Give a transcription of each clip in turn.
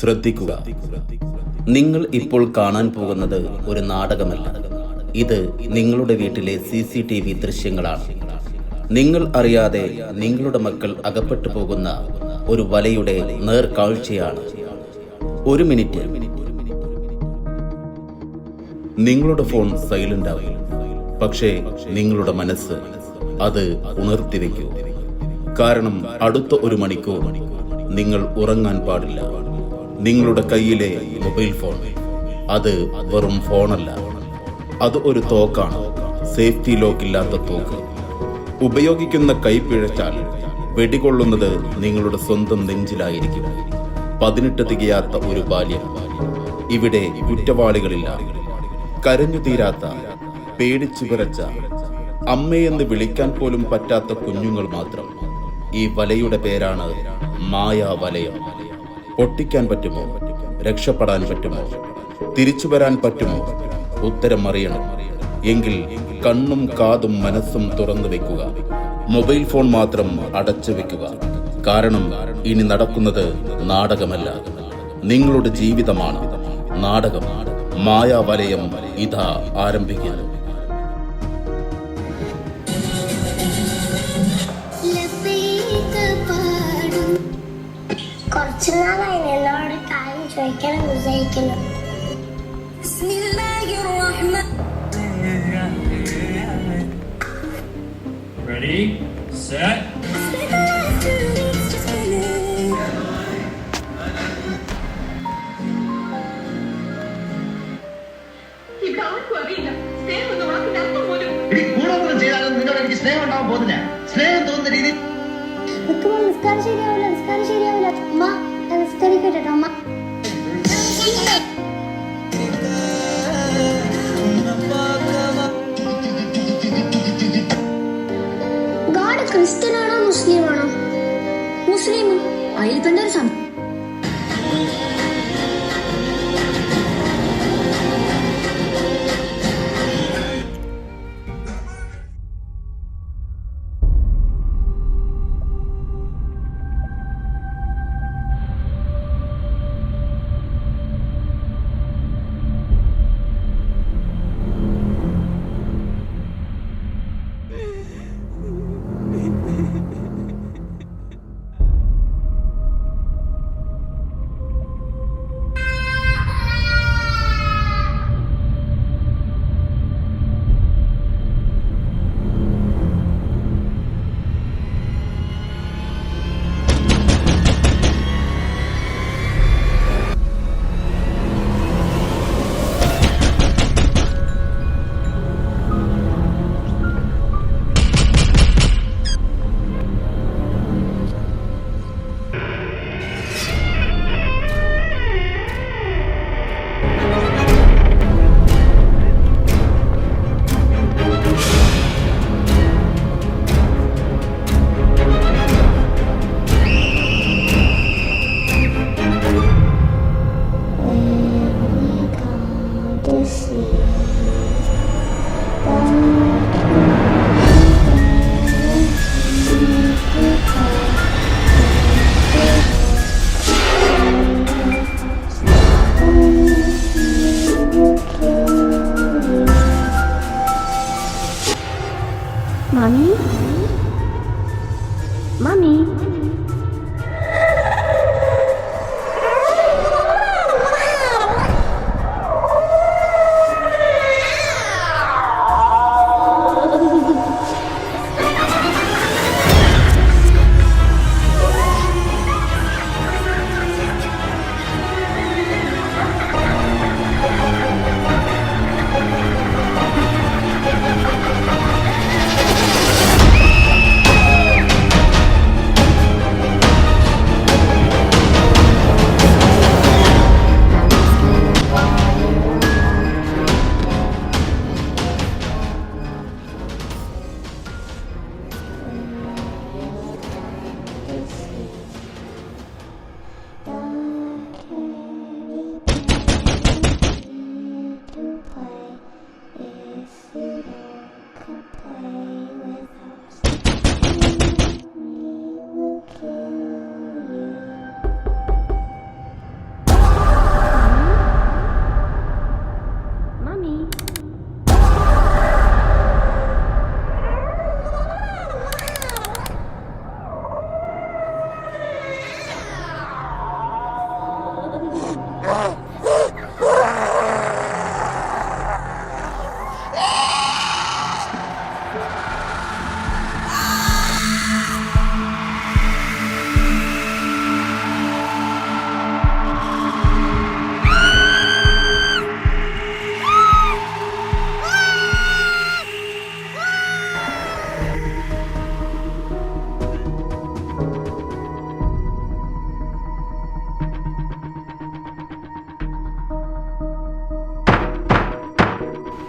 ശ്രദ്ധിക്കുക. നിങ്ങൾ ഇപ്പോൾ കാണാൻ പോകുന്നത് ഒരു നാടകമല്ല. ഇത് നിങ്ങളുടെ വീട്ടിലെ CCTV ദൃശ്യങ്ങളാണ്. നിങ്ങൾ അറിയാതെ നിങ്ങളുടെ മക്കൾ അകപ്പെട്ടു പോകുന്ന ഒരു വലയുടെ നേർക്കാഴ്ചയാണ്. ഒരു മിനിറ്റ്. നിങ്ങളുടെ ഫോൺ സൈലന്റ് ആവും, പക്ഷേ നിങ്ങളുടെ മനസ്സ് അത് ഉണർത്തിവെക്കൂ. കാരണം അടുത്ത ഒരു മണിക്കൂർ നിങ്ങൾ ഉറങ്ങാൻ പാടില്ല. നിങ്ങളുടെ കയ്യിലെ മൊബൈൽ ഫോൺ അത് വെറും ഫോണല്ല, അത് ഒരു തോക്കാണ്. സേഫ്റ്റി ലോക്ക് ഇല്ലാത്ത തോക്ക്. ഉപയോഗിക്കുന്ന കൈ പിഴച്ചാൽ വെടികൊള്ളുന്നത് നിങ്ങളുടെ സ്വന്തം നെഞ്ചിലായിരിക്കും. 18 തികയാത്ത ഒരു ബാല്യം. ഇവിടെ കുറ്റവാളികളില്ല. കരഞ്ഞു തീരാത്ത, പേടിച്ചു വിറച്ച, അമ്മയെന്ന് വിളിക്കാൻ പോലും പറ്റാത്ത കുഞ്ഞുങ്ങൾ മാത്രം. ഈ വലയുടെ പേരാണ് മായാവലയം. പൊട്ടിക്കാൻ പറ്റുമോ? രക്ഷപ്പെടാൻ പറ്റുമോ? തിരിച്ചു വരാൻ പറ്റുമോ? ഉത്തരം അറിയണം. എങ്കിൽ കണ്ണും കാതും മനസ്സും തുറന്നു വെക്കുക. മൊബൈൽ ഫോൺ മാത്രം അടച്ചു വെക്കുക. കാരണം ഇനി നടക്കുന്നത് നാടകമല്ല, നിങ്ങളുടെ ജീവിതമാണ് നാടകം. മായാവലയം ഇതാ ആരംഭിക്കുന്നു. കുറച്ചു നാളായി എന്നോട് കാര്യം ചോദിക്കണം വിചാരിക്കുന്നു. Ready, set. ഇവിടെ ആർക്കും അറിയില്ല സ്നേഹം എന്ന വാക്കിന്റെ അർത്ഥം പോലും. കൂടുതലും ചെയ്താലും നിന്നോട് എനിക്ക് സ്നേഹം ഉണ്ടാവാൻ പോകുന്നില്ല. സ്നേഹം തോന്നുന്ന രീതി നിസ്കാരം ശരിയാവില്ല, നിസ്കാരം ശരിയാവില്ല. അമ്മ നിസ്കരിക്കട്ടെ അമ്മ. ഗാഡ് ക്രിസ്ത്യനാണോ മുസ്ലിമാണോ? മുസ്ലിം. അതിൽ തന്നെ ഒരു സംഭവം. Mommy? Mommy?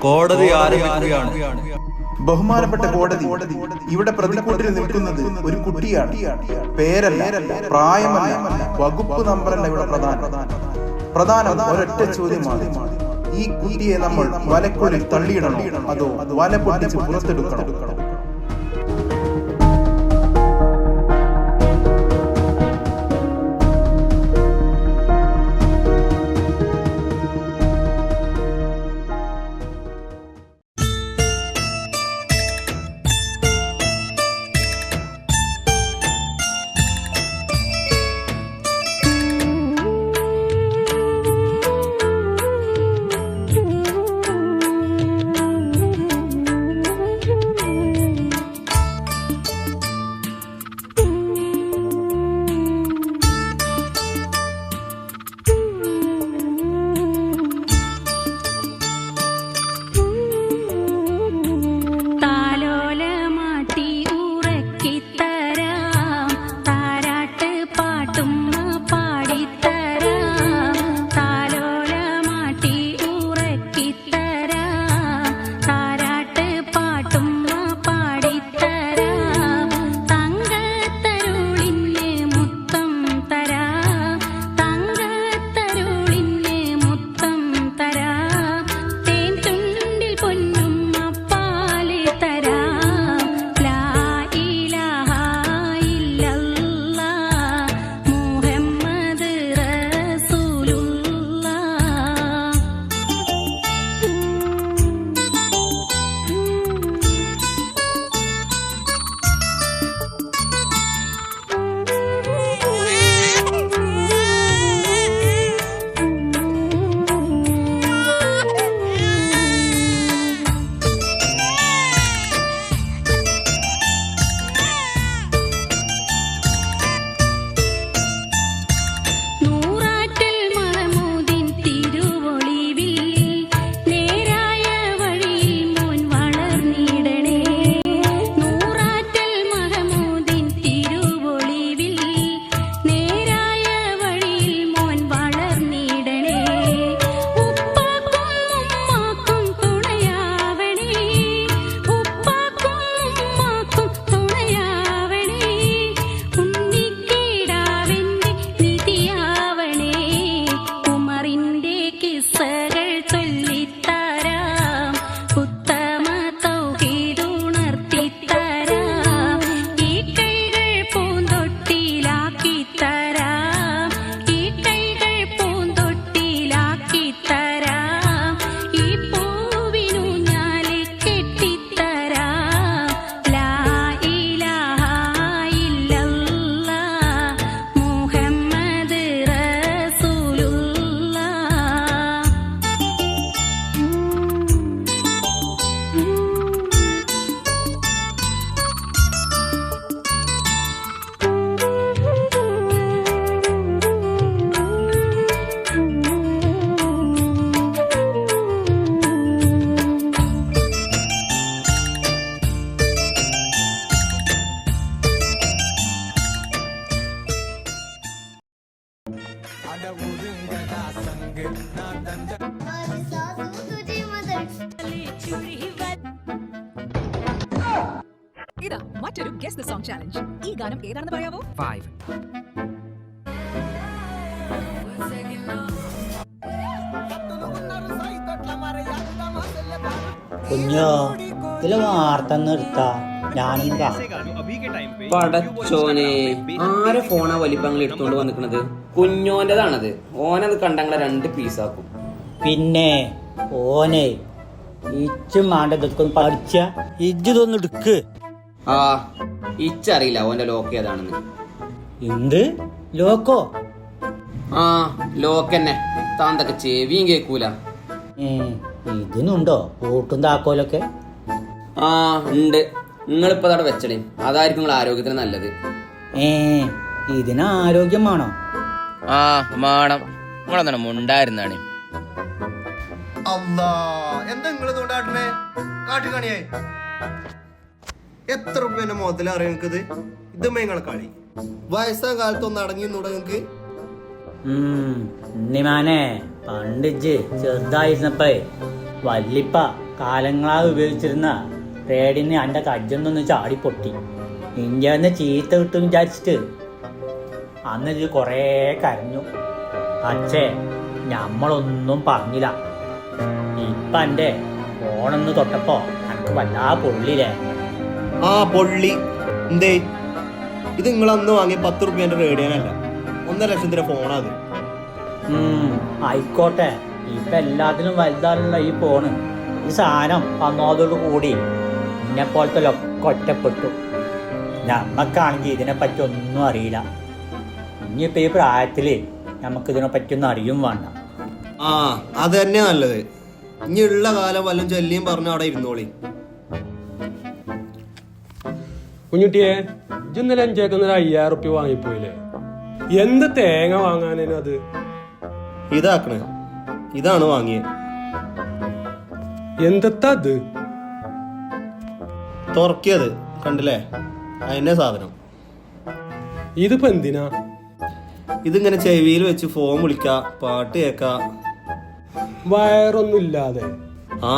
കോടതി ആരംഭിക്കുകയാണ്. ബഹുമാനപ്പെട്ട കോടതി, ഇവിടെ പ്രതിക്കൂട്ടിൽ നിൽക്കുന്നത് ഒരു കുട്ടിയാണ്. പേരല്ല, പ്രായമല്ല, വകുപ്പ് നമ്പറല്ല ഇവിടെ പ്രധാനം ഒരൊറ്റ ചോദ്യമാണ്. ഈ കുട്ടിയെ നമ്മൾ വലക്കുള്ളിൽ തള്ളിയിടണോ അതോ വല പൊട്ടിച്ച് പുറത്തെടുക്കണം? ഇതാ മറ്റൊരു ഗെസ് ദ സോങ് ചാലഞ്ച്. ഈ ഗാനം ഏതാണെന്ന് പറയാവോ? 5. കുഞ്ഞോ ഇതിലെ വാർത്ത നിർത്താ, ഞാനൊന്ന് പടച്ചോനെ, ആരെ ഫോണാ വലിപ്പങ്ങൾ എടുത്തോണ്ട് വന്നിക്കണത്? കുഞ്ഞോന്റേതാണത്. ഓനത് കണ്ടങ്ങളെ 2 പീസാക്കും. പിന്നെ ഓനെ ഇച്ചും വേണ്ട ഇതൊക്കെ പഠിച്ച ഇജ്ജൊന്ന് എടുക്ക്. ആ, ഇച്ചറിയില്ല ഓന്റെ ലോക്ക് ഏതാണെന്ന്. എന്ത് ലോക്കോ? ആ, ലോക്കന്നെ. താന്തൊക്കെ ചെവിയും കേക്കൂല. ഇതിനുണ്ടോ പൂട്ടും താക്കോലൊക്കെ? ആ ഉണ്ട്. നിങ്ങളിപ്പോ അവിടെ വെച്ചണേ, അതായിരിക്കും നിങ്ങൾ ആരോഗ്യത്തിന് നല്ലത്. ഇതിന് ആരോഗ്യം വേണോ? ആ മാണം. നിങ്ങളൊന്നും മുണ്ടായിരുന്നാണ്. എന്താ നിങ്ങള് കൊണ്ടാട്ടണേ? കാട്ടിക്കാണിയായി എത്ര രൂപ മുതലറിയാം നിങ്ങൾക്കിത്? ഇതുമ്മ നിങ്ങളെ കളി. വയസ്സാം കാലത്തൊന്ന് അടങ്ങി നിന്നൂടെ നിങ്ങക്ക്? ഉണ്ണിമാനെ പണ്ടിജ് ചെറുതായിരുന്നപ്പോ വല്ലിപ്പ കാലങ്ങളായി ഉപയോഗിച്ചിരുന്ന റേഡിന് എൻ്റെ കജ്ജൊന്നൊന്ന് ചാടി പൊട്ടി. ഇന്ത്യന്ന് ചീത്ത കിട്ടും വിചാരിച്ചിട്ട് അന്ന് ഇത് കുറേ കരഞ്ഞു. പക്ഷേ ഞമ്മളൊന്നും പറഞ്ഞില്ല. ഇപ്പം എൻ്റെ ഫോണൊന്ന് തൊട്ടപ്പോ എനിക്ക് വല്ലാ പൊള്ളിയില്ലേ. ആ പൊള്ളി എന്തേ? ഇത് നിങ്ങൾ അന്ന് വാങ്ങിയ 10 റുപ്യന്റെ റേഡിയോനല്ല, 1.5 ലക്ഷത്തിന്റെ ഫോണാത്. ആയിക്കോട്ടെ, ഇപ്പൊ എല്ലാത്തിനും വലുതാണല്ലോ ഈ ഫോണ്. ഈ സാധനം വന്നതോടു കൂടി എന്നെ പോലത്തെ ഒക്കെ ഒറ്റപ്പെട്ടു. നമ്മക്കാണെങ്കിൽ ഇതിനെപ്പറ്റി ഒന്നും അറിയില്ല. ഇനിയിപ്പോൾ ഈ പ്രായത്തിൽ നമുക്കിതിനെ പറ്റിയൊന്നും അറിയും വേണ്ട. ആ അത് തന്നെ നല്ലത്. ഇനി ഉള്ള കാലം വല്ലതും ചൊല്ലിയും പറഞ്ഞു അവിടെ ഇരുന്നോളി. കുഞ്ഞുട്ടിയെ, ഇന്നലെ അഞ്ചേക്കുന്നൊരു 5000 റുപ്യ വാങ്ങിപ്പോയില്ലേ? എന്ത് തേങ്ങ വാങ്ങാനത്? ഇതാക്കണേ, ഇതാണ് വാങ്ങിയത്. എന്തത്താ അത്? തുറക്കിയത് കണ്ടില്ലേ, അതിന്റെ സാധനം. ഇതിപ്പോ എന്തിനാ? ഇതിങ്ങനെ ചെവിയിൽ വെച്ച് ഫോൺ വിളിക്ക, പാട്ട് കേക്ക. വയറൊന്നും ഇല്ലാതെ? ആ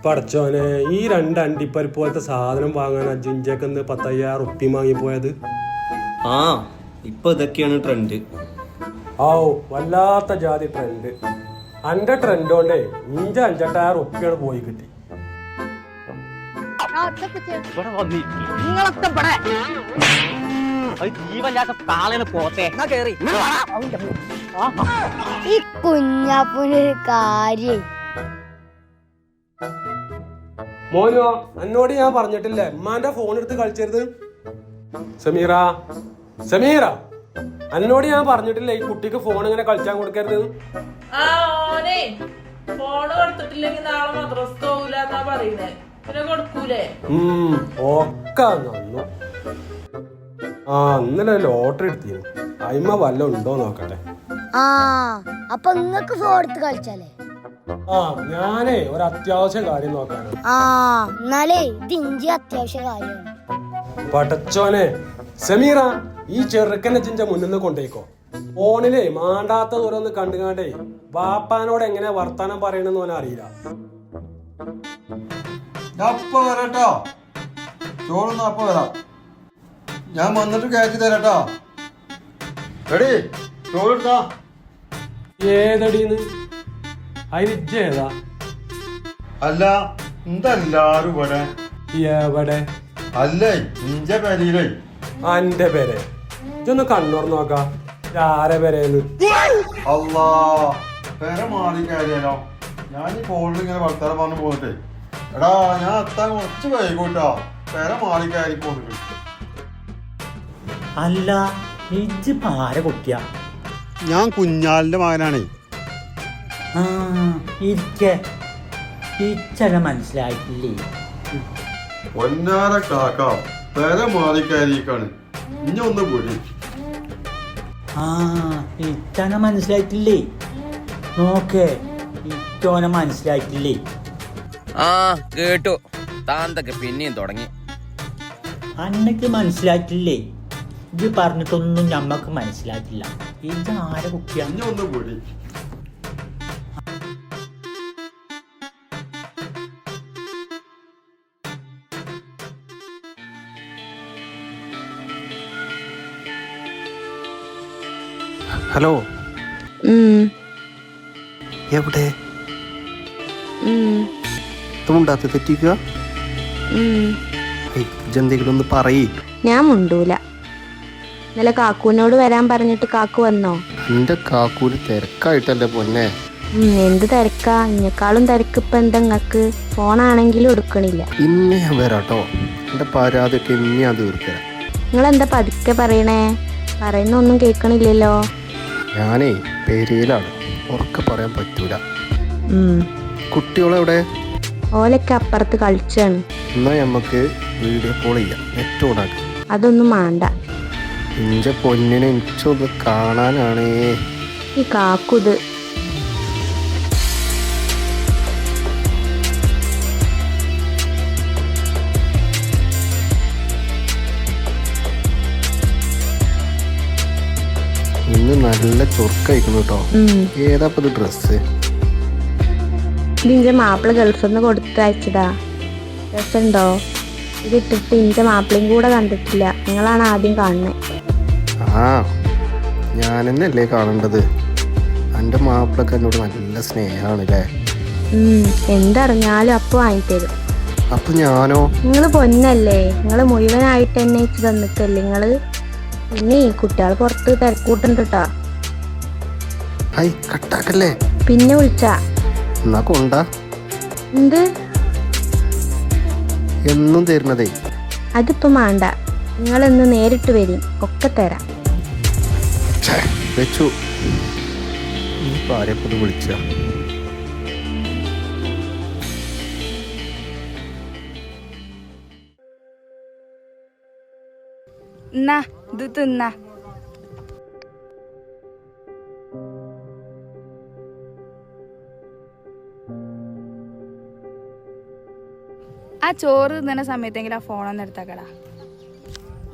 പടച്ചോനെ, ഈ 2 അണ്ടിപ്പരിപ്പ് പോലത്തെ സാധനം വാങ്ങാൻ അജിഞ്ചേക്കെന്ന് 10,000 റുപ്യ വാങ്ങിപ്പോയത്. ആ ഇപ്പൊ ഇതൊക്കെയാണ് ട്രെൻഡ്. ഓ വല്ലാത്ത ജാതി ട്രെൻഡ്. അന്റെ ട്രെൻഡ് കൊണ്ടേ 5,000 റുപ്യാണ് പോയി കിട്ടി. ഈ കുഞ്ഞാപ്പൂനൊരു കാര്യം. മോനോ, എന്നോട് ഞാൻ പറഞ്ഞിട്ടില്ലേ ഉമ്മാന്റെ ഫോൺ എടുത്ത് കളിച്ചരുത്? സമീറ, സമീറ, എന്നോട് ഞാൻ പറഞ്ഞിട്ടില്ലേ ഈ കുട്ടിക്ക് ഫോൺ ഇങ്ങനെ കളിച്ചാൻ കൊടുക്കരുത്? ഫോണ് കൊടുത്തിട്ടില്ലെങ്കിൽ നാളെ മദ്രസ പോകൂലെന്നാ പറയുന്നേ. പിന്നെ കൊടുക്കൂലേ? ഒക്കെ നന്നു. ആ ഇന്നലെ ലോട്ടറി എടുത്തിരുന്നു. അയിമ വല്ല ഉണ്ടോ നോക്കട്ടെ. അപ്പൊ നിങ്ങക്ക് ഫോൺ എടുത്ത് കളിച്ചാലേ? ആ ഞാനേ ഒരു അത്യാവശ്യ കാര്യം നോക്കാനാണ്. എന്നാലേ ഇത് ഇഞ്ചി അത്യാവശ്യ കാര്യമാണ്. പടച്ചോനെ, സമീറ ഈ ചെറുക്കനെ ചിഞ്ച മുന്നിൽ കൊണ്ടേക്കോ. ഫോണിലേ മാണ്ടാത്ത ദൂരൊന്ന് കണ്ടുകാണ്ടേ ബാപ്പാനോട് എങ്ങനെ വർത്താനം പറയണെന്ന് ഓനെ അറിയില്ല. വരാട്ടോ, ചോറൊന്നും അപ്പൊ വരാം. ഞാൻ വന്നിട്ട് കയറ്റി തരാട്ടോ. എടീ ചോറെടുത്താ. ഏതടീന്ന്? അതിജേതാ? അല്ല എന്തെല്ലാരും ഇവിടെ? എവിടെ? അല്ലേ ഇഞ്ച പെരയിലേ. അന്റെ പേരെ ഇതൊന്ന് കണ്ണൂർ നോക്കാം. ആരെ പേരേന്ന്? അല്ലാ, പെര മാറി കാര്യല്ലോ. ഞാൻ ഈ ഫോണിൽ ഇങ്ങനെ വർത്താനം പറഞ്ഞു പോന്നിട്ടേ. എടാ ഞാൻ എത്താൻ കുറച്ച് വൈകൂട്ടോ. പെര മാറി കയറി പോന്നിട്ട്. അല്ല ഇജ്ജ് പാര കുട്ടിയാ? ഞാൻ കുഞ്ഞാലിന്റെ മകനാണേ. ഇച്ചനെ മനസ്സിലായിട്ടില്ലേ? പൊന്നാര കാക്ക, പെര മാറി കയറിക്കാണ്. ഇനി ഒന്ന് കൂടി. ഇച്ചനെ മനസ്സിലായിട്ടില്ലേ? നോക്കേ, ഇച്ചോനെ മനസ്സിലായിട്ടില്ലേ? കേട്ടു. താന്തൊക്കെ പിന്നെയും തുടങ്ങി. അന്നക്ക് മനസ്സിലായിട്ടില്ലേ? ഇത് പറഞ്ഞിട്ടൊന്നും ഞമ്മക്ക് മനസ്സിലാക്കില്ല. ഇത് ആരെ കുട്ടിയാ? ഇനി ഒന്ന് കൂടി. ഹലോ, എവിടെ തുണ്ടാത്ത തെറ്റിക്കുക? എന്തെങ്കിലും ഒന്ന് പറയ്. ഞാൻ മുണ്ടൂല. ഇന്നലെ കാക്കൂനോട് വരാൻ പറഞ്ഞിട്ട് കാക്കു വന്നോ? എന്റെ കാക്കൂര് തിരക്കായിട്ടല്ലേ പൊന്നെ. എന്ത് തിരക്കാ? ഇന്നെക്കാളും തിരക്ക് ഇപ്പൊ എന്തെങ്ങക്ക്? ഫോണാണെങ്കിലും എടുക്കണില്ല. ഇന്ന് ഞാൻ വരാട്ടോ. എന്റെ പരാതിയൊക്കെ ഇനി ഞാൻ തീർത്തരാം. നിങ്ങളെന്താ പതുക്കെ പറയണേ? പറയുന്ന ഒന്നും കേൾക്കണില്ലല്ലോ. ഞാനേ പെരയിലാണ്, ഉറക്കെ പറയാൻ പറ്റൂല. കുട്ടികളെവിടെ? ഓലൊക്കെ അപ്പുറത്ത് കളിച്ചാണ്. എന്നാ നമുക്ക് വീഡിയോ കോൾ ചെയ്യാം, നെറ്റ് ഓണാക്കി. അതൊന്നും വേണ്ട. എന്റെ പൊന്നിനെ എനിക്കൊന്ന് കാണാനാണേ. ഈ കാക്കുത് ഇന്ന് നല്ല ചൊർക്കയക്കുന്നു കേട്ടോ. ഏതാപ്പത് ഡ്രസ്സ്? ഇതിന്റെ മാപ്പിള ഗൾഫിൽ നിന്ന് കൊടുത്തയച്ചതാ. രസമുണ്ടോ? ഇതിട്ടിട്ട് ഇന്റെ മാപ്പിളയും കൂടെ കണ്ടിട്ടില്ല. നിങ്ങളാണ് ആദ്യം കാണുന്നത്. ആ, ഞാനെന്നല്ലേ കാണേണ്ടത്. എൻ്റെ മാപ്പിളൊക്കെ എന്നോട് നല്ല സ്നേഹമാണ് അല്ലേ? എന്തറിഞ്ഞാലും അപ്പൊ വാങ്ങിത്തരും. അപ്പൊ ഞാനോ? നിങ്ങള് പൊന്നല്ലേ, നിങ്ങള് മുഴുവനായിട്ട് തന്നെ വെച്ച് തന്നിട്ടല്ലേ നിങ്ങള്. പിന്നെ കുട്ടികൾ പുറത്ത് തിരക്കൂട്ടുണ്ട് കേട്ടോ. ഹൈ കട്ടാക്കല്ലേ. പിന്നെ വിളിച്ചാ എന്നാ കൊണ്ടാ. എന്ത്? എന്നും തരുന്നതേ. അതിപ്പോ വേണ്ട, നിങ്ങളൊന്ന് നേരിട്ട് വരും, ഒക്കെ തരാം. വെച്ചു. ആരെപ്പത് വിളിച്ച? ഇത് തിന്ന. ആ ചോറ് തിന്നുന്ന സമയത്തെങ്കിലും ആ ഫോണൊന്നും എടുത്താക്കടാ.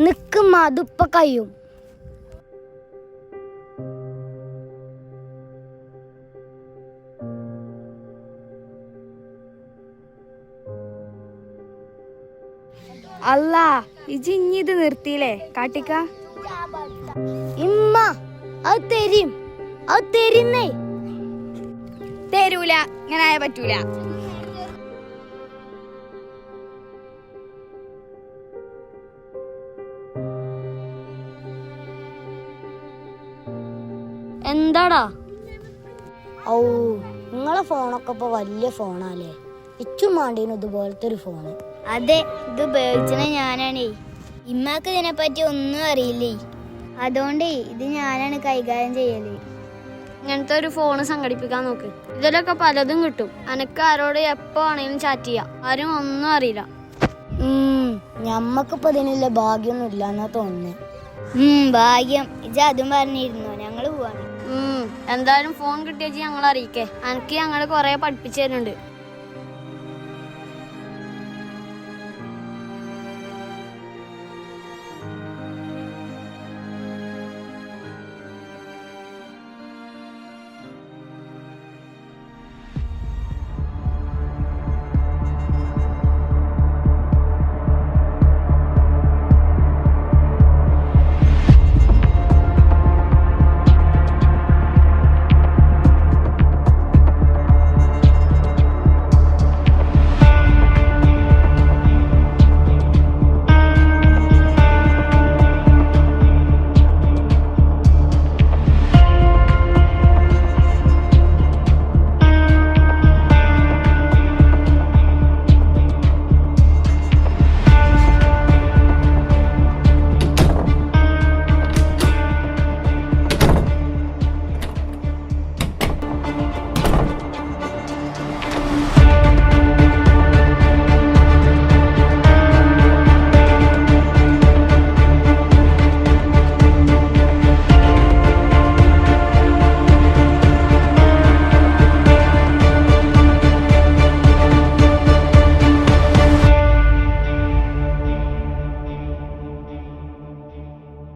നിക്കും അതിപ്പ കഴിയും. അല്ല ഇജി ഇനി ഇത് നിർത്തിയില്ലേ കാട്ടിക്ക? ഇമ്മ അത് തരും, അത് തരുന്നേ. തരൂല, ഇങ്ങനെ ആയ പറ്റൂല. എന്താടാ? ഓ, നിങ്ങളെ ഫോണൊക്കെ ഇപ്പൊ വലിയ ഫോണാലേ. ഇച്ചും വേണ്ടീന് ഇതുപോലത്തെ ഒരു ഫോണ്. അതെ, ഇത് ഉപയോഗിച്ചണ ഞാനാണേ. ഇമ്മക്ക് ഇതിനെപ്പറ്റി ഒന്നും അറിയില്ലേ, അതുകൊണ്ടേ ഇത് ഞാനാണ് കൈകാര്യം ചെയ്യല്. ഇങ്ങനത്തെ ഒരു ഫോണ് സംഘടിപ്പിക്കാൻ നോക്ക്. ഇതിലൊക്കെ പലതും കിട്ടും. അനക്ക് ആരോട് എപ്പോ ആണെങ്കിലും ചാറ്റ് ചെയ്യാം. ആരും ഒന്നും അറിയില്ല. ഞമ്മക്കിപ്പോ ഇതിനുള്ള ഭാഗ്യൊന്നും ഇല്ലാന്നാ തോന്നുന്നേ. ഭാഗ്യം. ഇജ അതും പറഞ്ഞിരുന്നോ? ഞങ്ങള് പോവാണ്. എന്തായാലും ഫോൺ കിട്ടിയ ഞങ്ങൾ അറിയിക്കേ. അനക്ക് ഞങ്ങള് കൊറേ പഠിപ്പിച്ചു തരുന്നുണ്ട്.